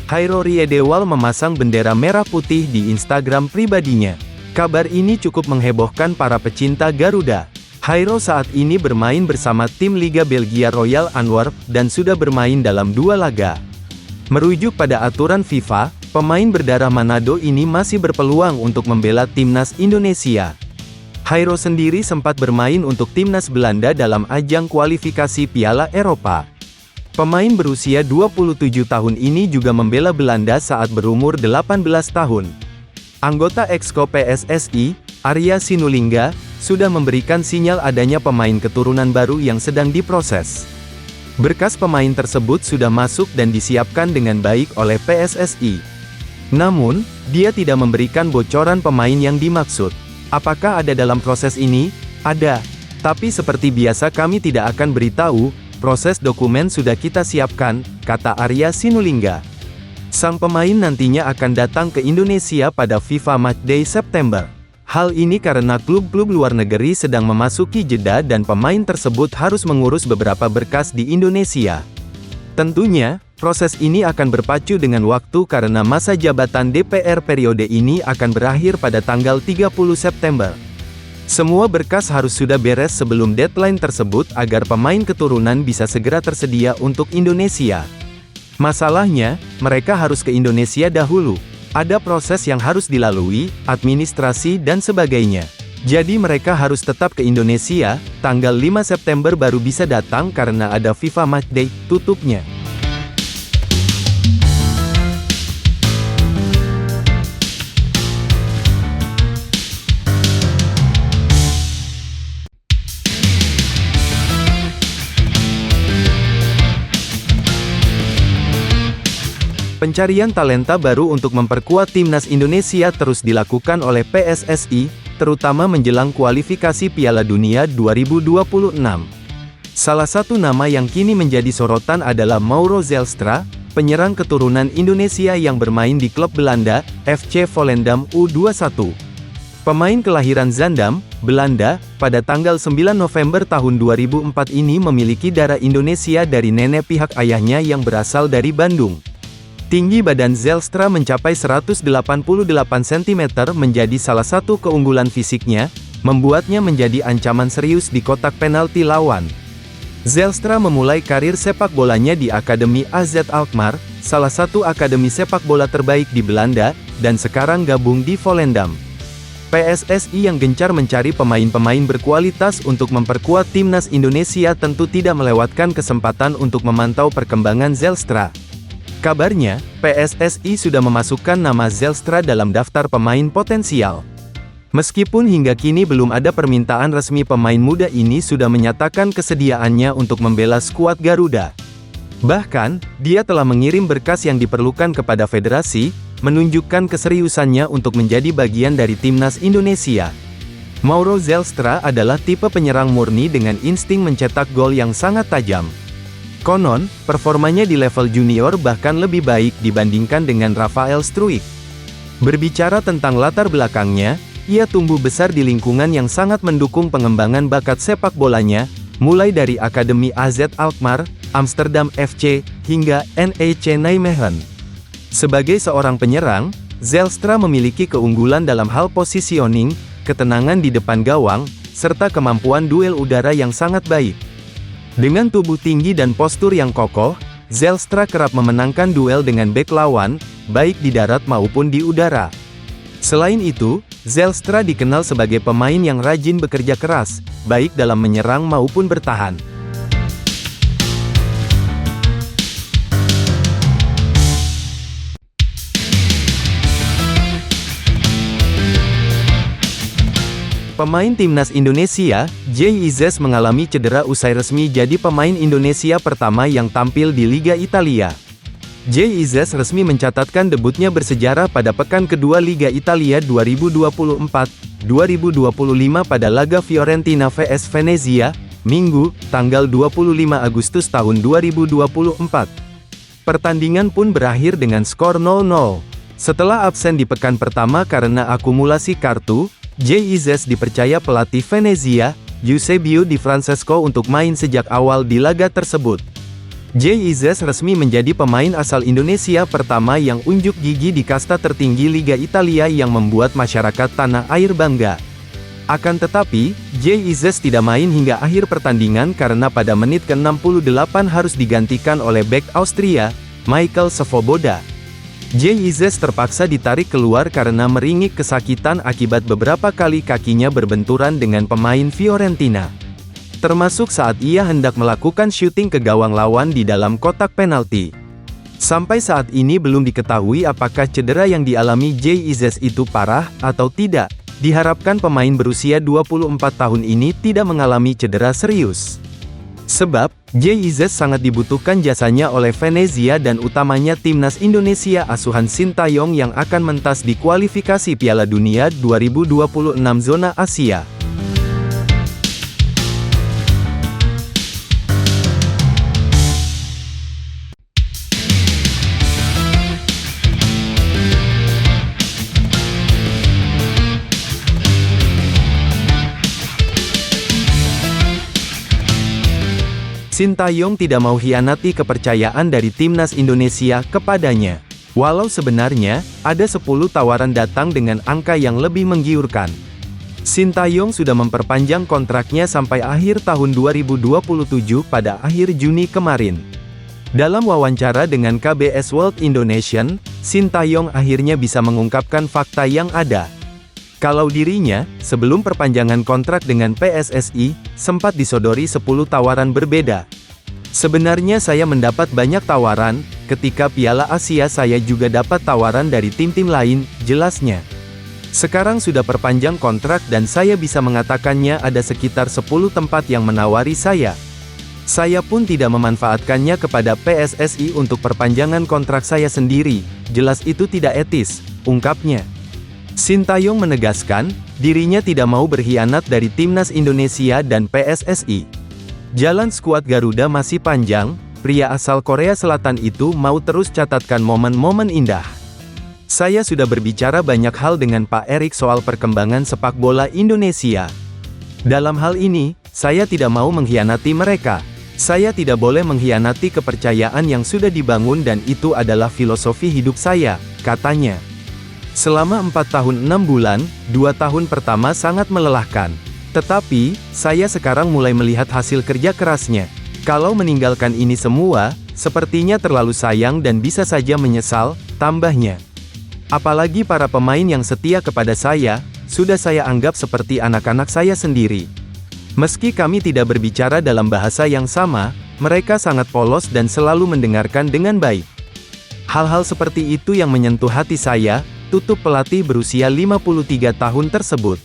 Jairo Riedewald memasang bendera merah putih di Instagram pribadinya. Kabar ini cukup menghebohkan para pecinta Garuda. Jairo saat ini bermain bersama tim Liga Belgia Royal Antwerp dan sudah bermain dalam 2 laga. Merujuk pada aturan FIFA, pemain berdarah Manado ini masih berpeluang untuk membela timnas Indonesia. Jairo sendiri sempat bermain untuk timnas Belanda dalam ajang kualifikasi Piala Eropa. Pemain berusia 27 tahun ini juga membela Belanda saat berumur 18 tahun. Anggota Exco PSSI, Arya Sinulinga, sudah memberikan sinyal adanya pemain keturunan baru yang sedang diproses. Berkas pemain tersebut sudah masuk dan disiapkan dengan baik oleh PSSI. Namun, dia tidak memberikan bocoran pemain yang dimaksud. Apakah ada dalam proses ini? Ada. Tapi seperti biasa kami tidak akan beritahu. Proses dokumen sudah kita siapkan, kata Arya Sinulinga. Sang pemain nantinya akan datang ke Indonesia pada FIFA Matchday September. Hal ini karena klub-klub luar negeri sedang memasuki jeda dan pemain tersebut harus mengurus beberapa berkas di Indonesia. Tentunya, proses ini akan berpacu dengan waktu karena masa jabatan DPR periode ini akan berakhir pada tanggal 30 September. Semua berkas harus sudah beres sebelum deadline tersebut agar pemain keturunan bisa segera tersedia untuk Indonesia. Masalahnya, mereka harus ke Indonesia dahulu. Ada proses yang harus dilalui, administrasi dan sebagainya. Jadi mereka harus tetap ke Indonesia, tanggal 5 September baru bisa datang karena ada FIFA Matchday, tutupnya. Pencarian talenta baru untuk memperkuat timnas Indonesia terus dilakukan oleh PSSI, terutama menjelang kualifikasi Piala Dunia 2026. Salah satu nama yang kini menjadi sorotan adalah Mauro Zelstra, penyerang keturunan Indonesia yang bermain di klub Belanda, FC Volendam U21. Pemain kelahiran Zaandam, Belanda, pada tanggal 9 November tahun 2004 ini memiliki darah Indonesia dari nenek pihak ayahnya yang berasal dari Bandung. Tinggi badan Zelstra mencapai 188 cm menjadi salah satu keunggulan fisiknya, membuatnya menjadi ancaman serius di kotak penalti lawan. Zelstra memulai karir sepak bolanya di Akademi AZ Alkmaar, salah satu akademi sepak bola terbaik di Belanda, dan sekarang gabung di Volendam. PSSI yang gencar mencari pemain-pemain berkualitas untuk memperkuat timnas Indonesia tentu tidak melewatkan kesempatan untuk memantau perkembangan Zelstra. Kabarnya, PSSI sudah memasukkan nama Zelstra dalam daftar pemain potensial. Meskipun hingga kini belum ada permintaan resmi, pemain muda ini sudah menyatakan kesediaannya untuk membela skuad Garuda. Bahkan, dia telah mengirim berkas yang diperlukan kepada federasi, menunjukkan keseriusannya untuk menjadi bagian dari timnas Indonesia. Mauro Zelstra adalah tipe penyerang murni dengan insting mencetak gol yang sangat tajam. Konon, performanya di level junior bahkan lebih baik dibandingkan dengan Rafael Struijk. Berbicara tentang latar belakangnya, ia tumbuh besar di lingkungan yang sangat mendukung pengembangan bakat sepak bolanya, mulai dari Akademi AZ Alkmaar, Amsterdam FC, hingga NEC Nijmegen. Sebagai seorang penyerang, Zelstra memiliki keunggulan dalam hal positioning, ketenangan di depan gawang, serta kemampuan duel udara yang sangat baik. Dengan tubuh tinggi dan postur yang kokoh, Zelstra kerap memenangkan duel dengan bek lawan, baik di darat maupun di udara. Selain itu, Zelstra dikenal sebagai pemain yang rajin bekerja keras, baik dalam menyerang maupun bertahan. Pemain timnas Indonesia, Jay Izzes mengalami cedera usai resmi jadi pemain Indonesia pertama yang tampil di Liga Italia. Jay Izzes resmi mencatatkan debutnya bersejarah pada pekan kedua Liga Italia 2024-2025 pada laga Fiorentina vs Venezia, Minggu, tanggal 25 Agustus tahun 2024. Pertandingan pun berakhir dengan skor 0-0. Setelah absen di pekan pertama karena akumulasi kartu, Jay Izzes dipercaya pelatih Venezia, Eusebio Di Francesco untuk main sejak awal di laga tersebut. Jay Izzes resmi menjadi pemain asal Indonesia pertama yang unjuk gigi di kasta tertinggi Liga Italia yang membuat masyarakat tanah air bangga. Akan tetapi, Jay Izzes tidak main hingga akhir pertandingan karena pada menit ke-68 harus digantikan oleh bek Austria, Michael Svoboda. Jay Izzes terpaksa ditarik keluar karena meringik kesakitan akibat beberapa kali kakinya berbenturan dengan pemain Fiorentina. Termasuk saat ia hendak melakukan syuting ke gawang lawan di dalam kotak penalti. Sampai saat ini belum diketahui apakah cedera yang dialami Jay Izzes itu parah atau tidak. Diharapkan pemain berusia 24 tahun ini tidak mengalami cedera serius. Sebab, Jay Izzes sangat dibutuhkan jasanya oleh Venezia dan utamanya timnas Indonesia asuhan Sintayong yang akan mentas di kualifikasi Piala Dunia 2026 zona Asia. Sintayong tidak mau hianati kepercayaan dari timnas Indonesia kepadanya. Walau sebenarnya, ada 10 tawaran datang dengan angka yang lebih menggiurkan. Sintayong sudah memperpanjang kontraknya sampai akhir tahun 2027 pada akhir Juni kemarin. Dalam wawancara dengan KBS World Indonesian, Sintayong akhirnya bisa mengungkapkan fakta yang ada. Kalau dirinya, sebelum perpanjangan kontrak dengan PSSI, sempat disodori 10 tawaran berbeda. Sebenarnya saya mendapat banyak tawaran, ketika Piala Asia saya juga dapat tawaran dari tim-tim lain, jelasnya. Sekarang sudah perpanjang kontrak dan saya bisa mengatakannya ada sekitar 10 tempat yang menawari saya. Saya pun tidak memanfaatkannya kepada PSSI untuk perpanjangan kontrak saya sendiri, jelas itu tidak etis, ungkapnya. Sintayong menegaskan, dirinya tidak mau berkhianat dari timnas Indonesia dan PSSI. Jalan skuad Garuda masih panjang, pria asal Korea Selatan itu mau terus catatkan momen-momen indah. Saya sudah berbicara banyak hal dengan Pak Erik soal perkembangan sepak bola Indonesia. Dalam hal ini, saya tidak mau mengkhianati mereka. Saya tidak boleh mengkhianati kepercayaan yang sudah dibangun dan itu adalah filosofi hidup saya, katanya. Selama 4 tahun 6 bulan, 2 tahun pertama sangat melelahkan. Tetapi, saya sekarang mulai melihat hasil kerja kerasnya. Kalau meninggalkan ini semua, sepertinya terlalu sayang dan bisa saja menyesal, tambahnya. Apalagi para pemain yang setia kepada saya, sudah saya anggap seperti anak-anak saya sendiri. Meski kami tidak berbicara dalam bahasa yang sama, mereka sangat polos dan selalu mendengarkan dengan baik. Hal-hal seperti itu yang menyentuh hati saya, tutup pelatih berusia 53 tahun tersebut.